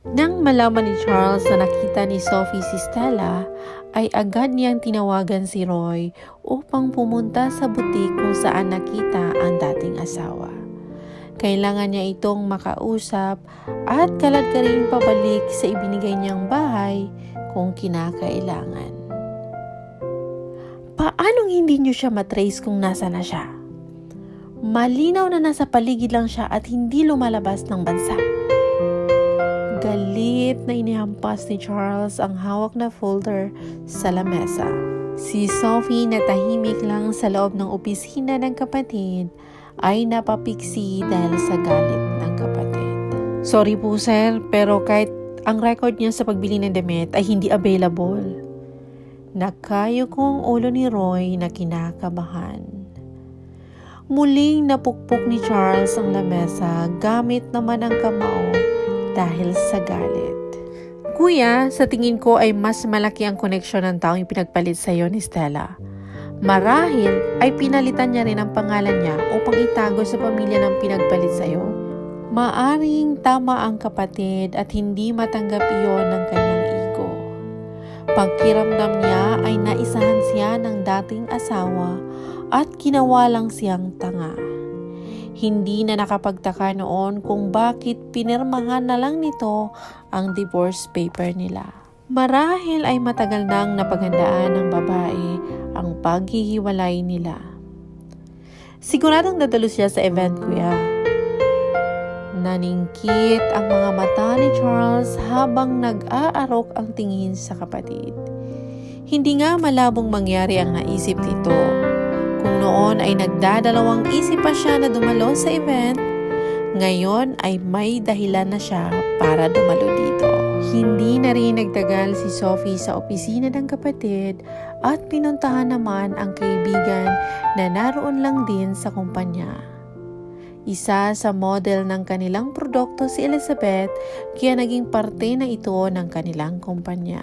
Nang malaman ni Charles na nakita ni Sophie si Stella, ay agad niyang tinawagan si Roy upang pumunta sa butik kung saan nakita ang dating asawa. Kailangan niya itong makausap at kalad-karing pabalik sa ibinigay niyang bahay kung kinakailangan. Paanong hindi niyo siya matrace kung nasa na siya? Malinaw na nasa paligid lang siya at hindi lumalabas ng bansa. Galit na inihampas ni Charles ang hawak na folder sa lamesa. Si Sophie na tahimik lang sa loob ng opisina ng kapatid ay napapiksi dahil sa galit ng kapatid. Sorry po sir, pero kahit ang record niya sa pagbili ng damit ay hindi available. Nakayok ang ulo ni Roy na kinakabahan. Muling napukpok ni Charles ang lamesa gamit naman ang kamao dahil sa galit. Kuya, sa tingin ko ay mas malaki ang koneksyon ng taong pinagpalit sa iyo ni Stella. Marahil ay pinalitan niya rin ang pangalan niya upang itago sa pamilya ng pinagpalit sa iyo. Maaring tama ang kapatid at hindi matanggap iyon ng kanyang ego. Pagkiramdam niya ay naisahan siya ng dating asawa at ginawa lang siyang tanga. Hindi na nakapagtaka noon kung bakit pinirmahan na lang nito ang divorce paper nila. Marahil ay matagal nang napaghandaan ng babae ang paghihiwalay nila. Siguradong dadalo siya sa event, kuya. Naningkit ang mga mata ni Charles habang nag-aarok ang tingin sa kapatid. Hindi nga malabong mangyari ang naisip nito. Kung noon ay nagdadalawang isip pa siya na dumalo sa event, ngayon ay may dahilan na siya para dumalo dito. Hindi na rin nagtagal si Sophie sa opisina ng kapatid at pinuntahan naman ang kaibigan na naroon lang din sa kumpanya. Isa sa model ng kanilang produkto si Elizabeth kaya naging parte na ito ng kanilang kumpanya.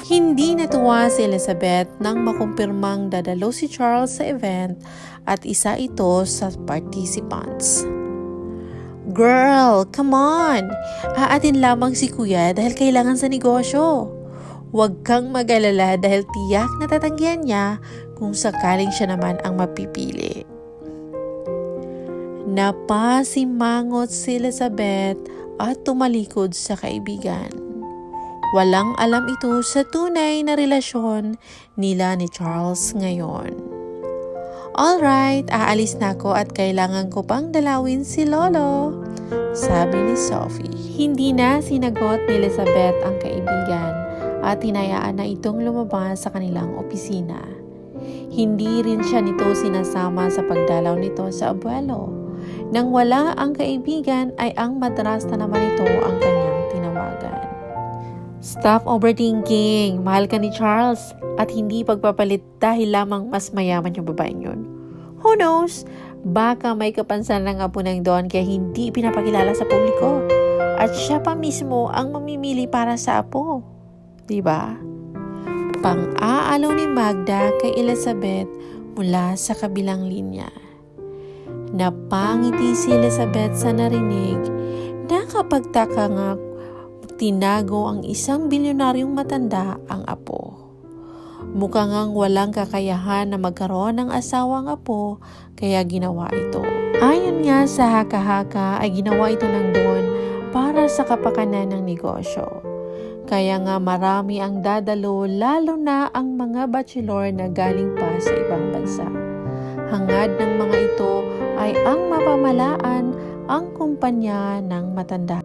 Hindi natuwa si Elizabeth nang makumpirmang dadalo si Charles sa event at isa ito sa participants. Girl, come on! Aatin lamang si kuya dahil kailangan sa negosyo. Huwag kang mag-alala dahil tiyak na tatanggihan niya kung sakaling siya naman ang mapipili. Napasimangot si Elizabeth at tumalikod sa kaibigan. Walang alam ito sa tunay na relasyon nila ni Charles ngayon. Alright, aalis na ako at kailangan ko pang dalawin si Lolo, sabi ni Sophie. Hindi na sinagot ni Elizabeth ang kaibigan at hinayaan na itong lumabas sa kanilang opisina. Hindi rin siya nito sinasama sa pagdalaw nito sa abuelo. Nang wala ang kaibigan ay ang madrasta naman ito ang kanyang tinawagan. Stop overthinking. Mahal ka ni Charles at hindi pagpapalit dahil lamang mas mayaman yung babaeng yun. Who knows? Baka may kapansanan ng apo ng Don kaya hindi pinapakilala sa publiko. At siya pa mismo ang mamimili para sa apo. Diba? Pang-aalaw ni Magda kay Elizabeth mula sa kabilang linya. Napangiti si Elizabeth sa narinig. Nakapagtaka nga tinago ang isang bilyonaryong matanda ang apo. Mukhang ang walang kakayahan na magkaroon ng asawang apo kaya ginawa ito. Ayon nga sa haka-haka ay ginawa ito ng Don para sa kapakanan ng negosyo. Kaya nga marami ang dadalo lalo na ang mga bachelor na galing pa sa ibang bansa. Hangad ng mga ito ay ang mapamalaan ang kumpanya ng matanda.